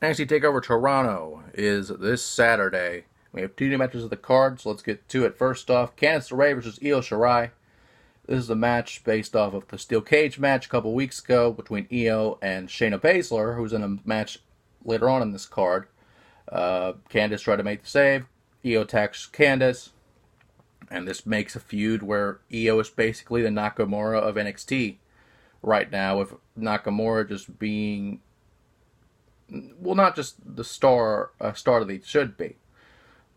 NXT Takeover Toronto is this Saturday. We have two new matches of the card, so let's get to it. First off, Candice LeRae versus Io Shirai. This is a match based off of the Steel Cage match a couple weeks ago between Io and Shayna Baszler, who's in a match later on in this card. Candice tried to make the save. Io attacks Candice. And this makes a feud where Io is basically the Nakamura of NXT right now, with Nakamura just being, well, not just the star that he should be,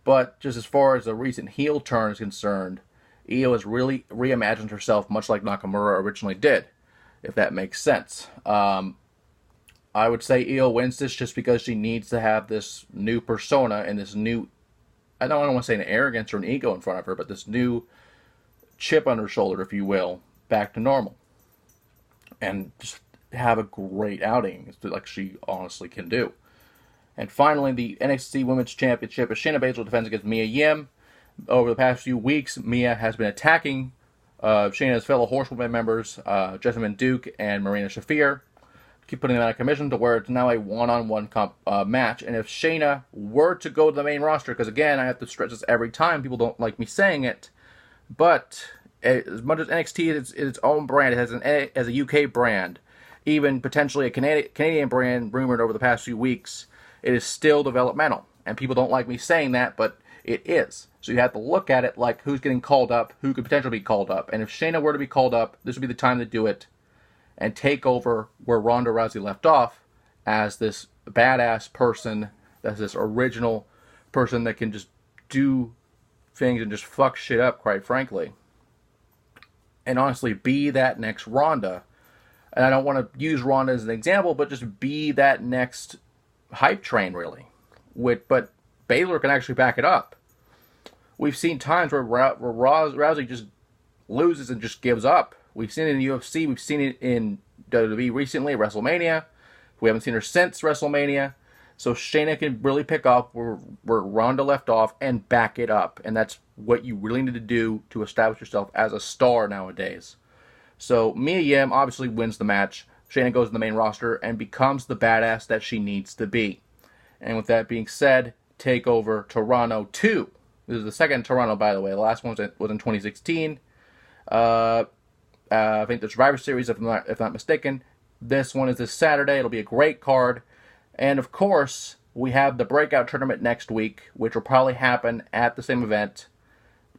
but just as far as the recent heel turn is concerned, Io has really reimagined herself much like Nakamura originally did, if that makes sense. I would say Io wins this just because she needs to have this new persona and this new, I don't want to say an arrogance or an ego in front of her, but this new chip on her shoulder, if you will, back to normal. And just have a great outing, like she honestly can do. And finally, the NXT Women's Championship is Shayna Baszler defends against Mia Yim. Over the past few weeks, Mia has been attacking Shayna's fellow Horsewoman members, Jessamine Duke and Marina Shafir. Keep putting them out of commission to where it's now a one-on-one match. And if Shayna were to go to the main roster, because again, I have to stress this every time, people don't like me saying it, but as much as NXT is its own brand, it has a UK brand, even potentially a Canadian brand rumored over the past few weeks, it is still developmental. And people don't like me saying that, but it is. So you have to look at it like who's getting called up, who could potentially be called up. And if Shayna were to be called up, this would be the time to do it and take over where Ronda Rousey left off as this badass person, as this original person that can just do things and just fuck shit up, quite frankly. And honestly, be that next Ronda. And I don't want to use Ronda as an example, but just be that next hype train, really. But Baszler can actually back it up. We've seen times where Rousey just loses and just gives up. We've seen it in the UFC. We've seen it in WWE recently, WrestleMania. We haven't seen her since WrestleMania. So Shayna can really pick up where Ronda left off and back it up. And that's what you really need to do to establish yourself as a star nowadays. So Mia Yim obviously wins the match. Shayna goes to the main roster and becomes the badass that she needs to be. And with that being said, TakeOver Toronto 2. This is the second Toronto, by the way. The last one was in 2016. I think the Survivor Series, if not mistaken. This one is this Saturday. It'll be a great card. And of course, we have the Breakout Tournament next week, which will probably happen at the same event.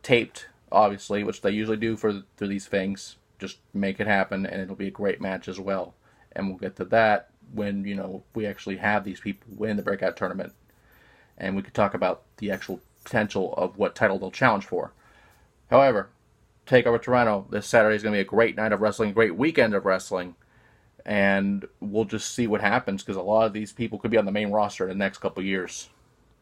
Taped, obviously, which they usually do for these things. Just make it happen, and it'll be a great match as well. And we'll get to that when, we actually have these people win the Breakout Tournament. And we could talk about the actual potential of what title they'll challenge for. However, TakeOver Toronto this Saturday is going to be a great night of wrestling, a great weekend of wrestling, and we'll just see what happens because a lot of these people could be on the main roster in the next couple years.